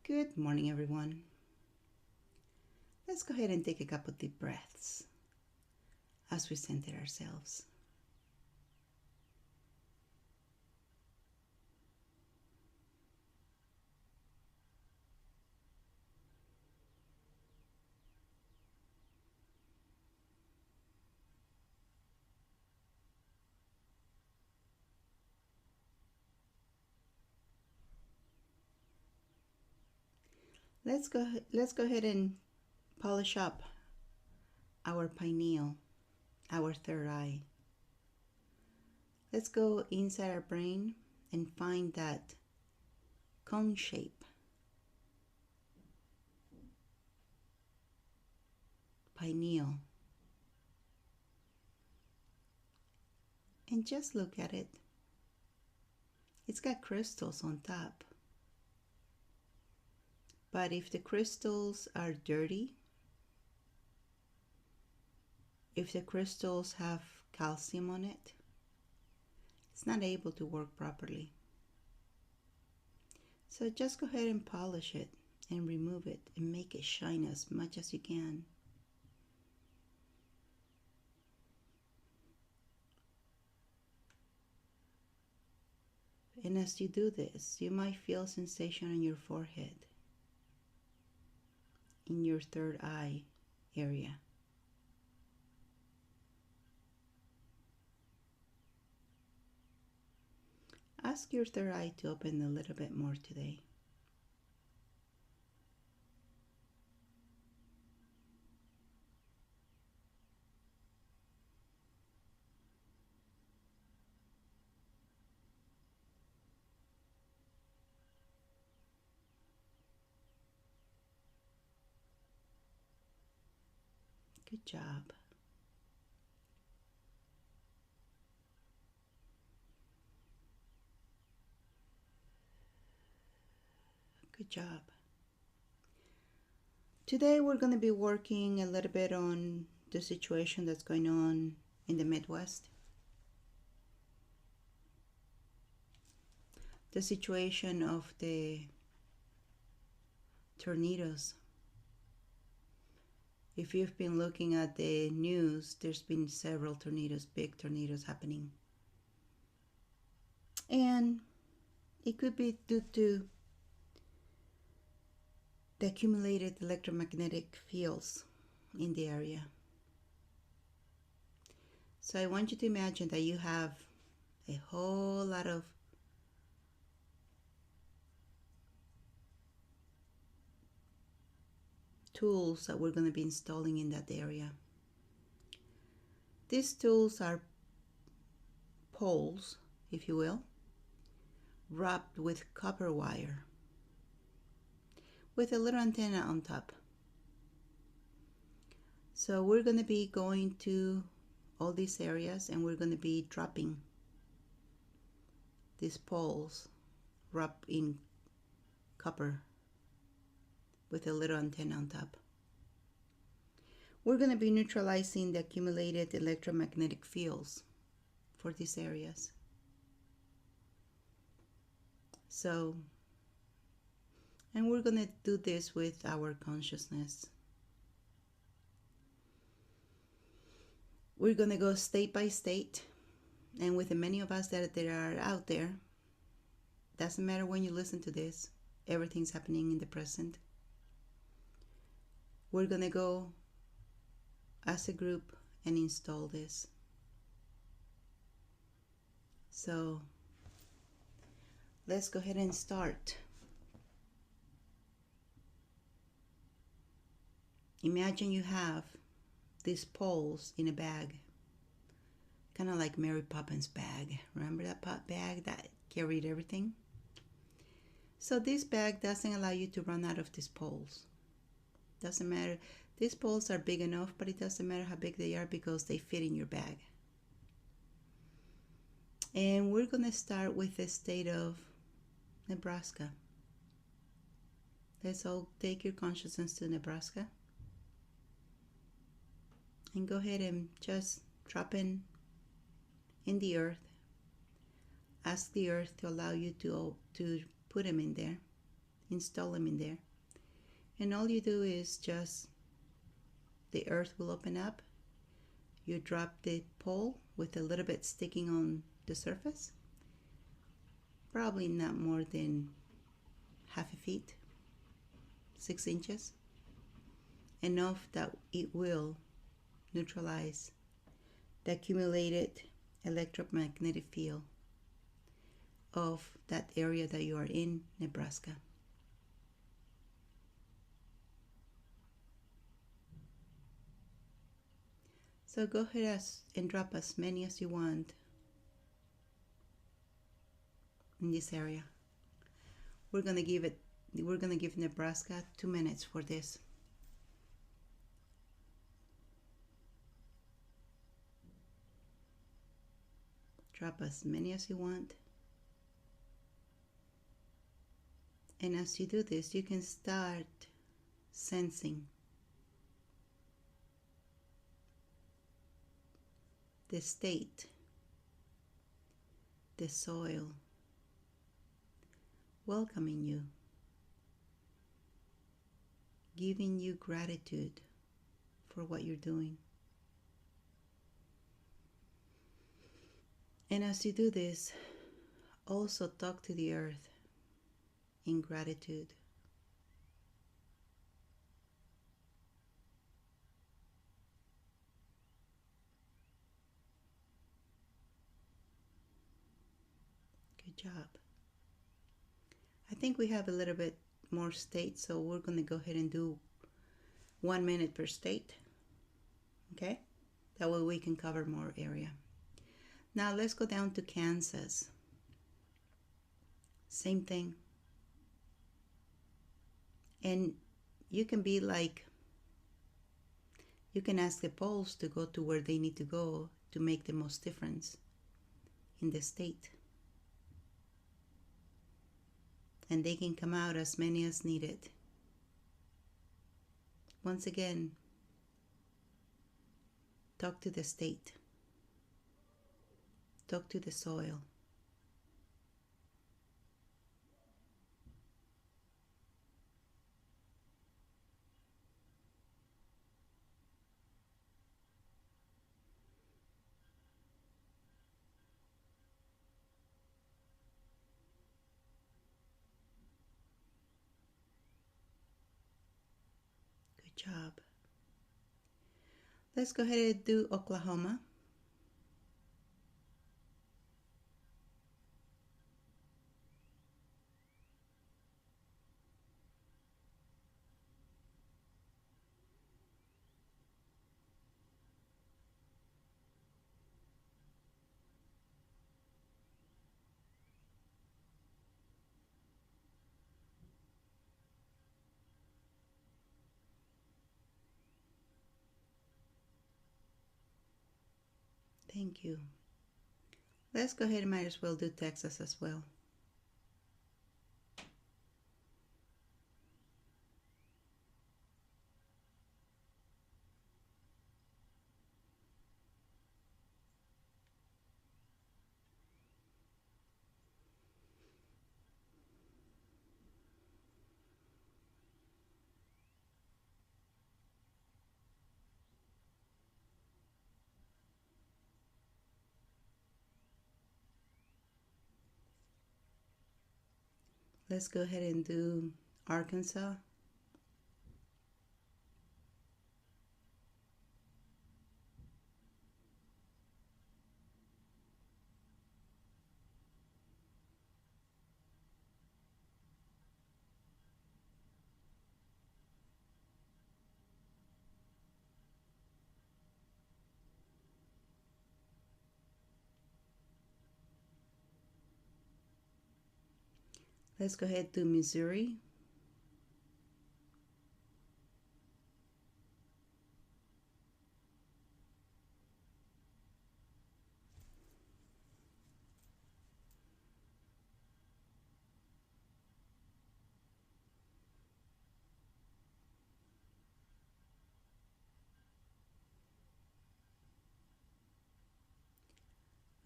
Good morning, everyone. Let's go ahead and take a couple deep breaths as we center ourselves. Let's go ahead and polish up our pineal, our third eye. Let's go inside our brain and find that cone shape. Pineal. And just look at it. It's got crystals on top. But if the crystals are dirty, if the crystals have calcium on it, it's not able to work properly. So just go ahead and polish it and remove it and make it shine as much as you can. And as you do this, you might feel sensation on your forehead, in your third eye area. Ask your third eye to open a little bit more today. Good job. Good job. Today we're going to be working a little bit on the situation that's going on in the Midwest. The situation of the tornadoes. If you've been looking at the news, there's been several tornadoes, big tornadoes happening. And it could be due to the accumulated electromagnetic fields in the area. So I want you to imagine that you have a whole lot of tools that we're going to be installing in that area. These tools are poles, if you will, wrapped with copper wire with a little antenna on top. So we're going to be going to all these areas and we're going to be dropping these poles wrapped in copper with a little antenna on top. We're going to be neutralizing the accumulated electromagnetic fields for these areas. So, and we're going to do this with our consciousness. We're going to go state by state, and with the many of us that are out there, doesn't matter when you listen to this, everything's happening in the present. We're going to go as a group and install this. So let's go ahead and start. Imagine you have these poles in a bag, kind of like Mary Poppins' bag. Remember that bag that carried everything? So this bag doesn't allow you to run out of these poles. Doesn't matter. These poles are big enough, but it doesn't matter how big they are because they fit in your bag. And we're going to start with the state of Nebraska. Let's all take your consciousness to Nebraska. And go ahead and just drop in the earth. Ask the earth to allow you to put them in there. install them in there. And all you do is just, the earth will open up. You drop the pole with a little bit sticking on the surface, probably not more than half a feet, 6 inches, enough that it will neutralize the accumulated electromagnetic field of that area that you are in, Nebraska. So go ahead and drop as many as you want in this area. We're gonna give Nebraska 2 minutes for this. Drop as many as you want. And as you do this, you can start sensing the state, the soil, welcoming you, giving you gratitude for what you're doing. And as you do this, also talk to the earth in gratitude. Good job. I think we have a little bit more states, so we're going to go ahead and do 1 minute per state. Okay? That way we can cover more area. Now let's go down to Kansas. Same thing. And you can be like, you can ask the poles to go to where they need to go to make the most difference in the state. And they can come out as many as needed. Once again, talk to the state. Talk to the soil. Good job. Let's go ahead and do Oklahoma. Thank you. Let's go ahead and might as well do Texas as well. Let's go ahead and do Arkansas. Let's go ahead to Missouri.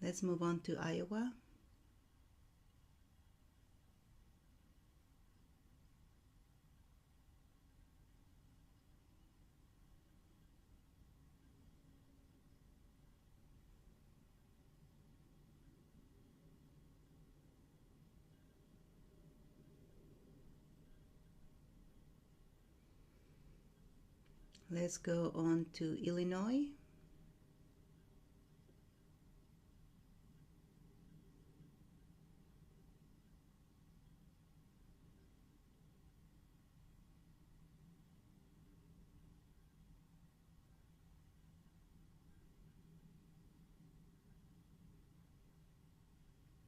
Let's move on to Iowa. Let's go on to Illinois.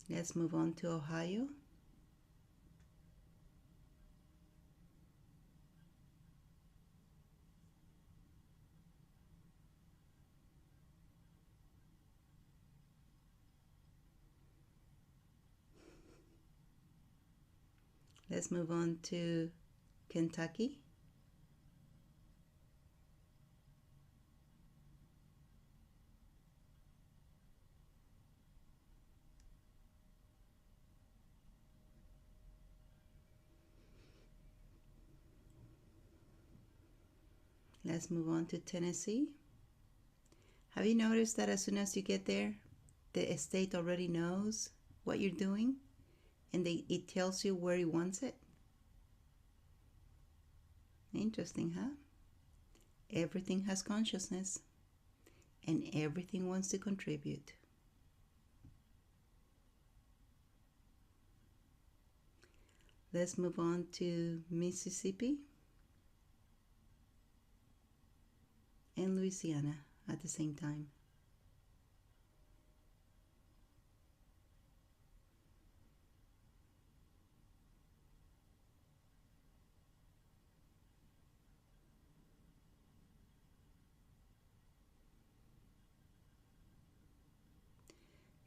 Let's move on to Ohio. Let's move on to Kentucky. Let's move on to Tennessee. Have you noticed that as soon as you get there, the state already knows what you're doing and it tells you where it wants it? Interesting, huh? Everything has consciousness and everything wants to contribute. Let's move on to Mississippi and Louisiana at the same time.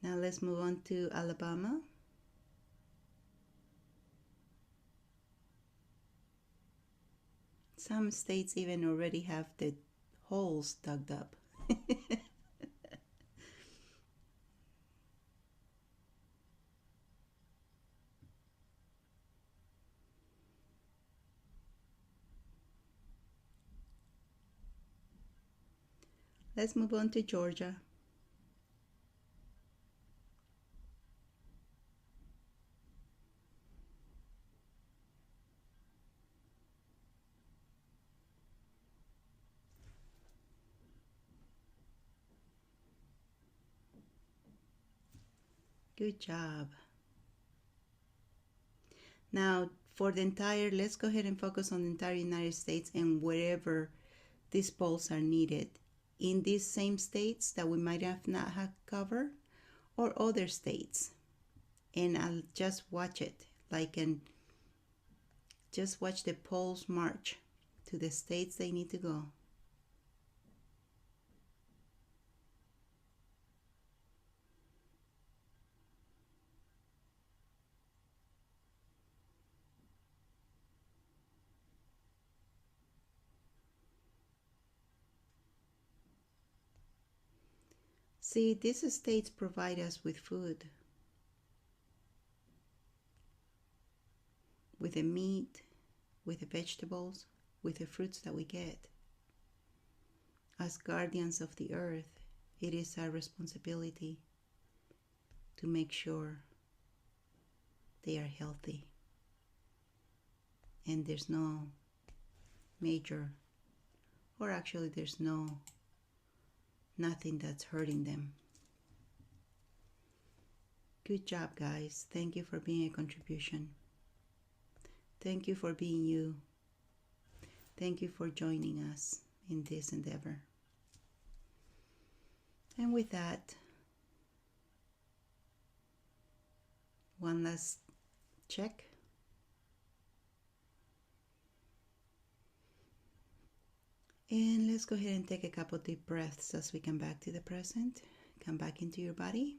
Now let's move on to Alabama. Some states even already have the holes dug up. Let's move on to Georgia. Good job. Now for the entire, let's go ahead and focus on the entire United States and wherever these poles are needed. In these same states that we might have not have covered or other states. And I'll just watch it, and just watch the poles march to the states they need to go. See, these states provide us with food, with the meat, with the vegetables, with the fruits that we get. As guardians of the earth, it is our responsibility to make sure they are healthy and there's no major, or actually there's nothing that's hurting them. Good job, guys. Thank you for being a contribution. Thank you for being you. Thank you for joining us in this endeavor. And with that, one last check. And let's go ahead and take a couple deep breaths as we come back to the present. Come back into your body.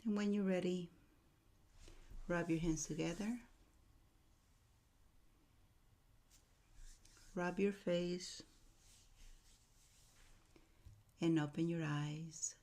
And when you're ready, rub your hands together. Rub your face and open your eyes.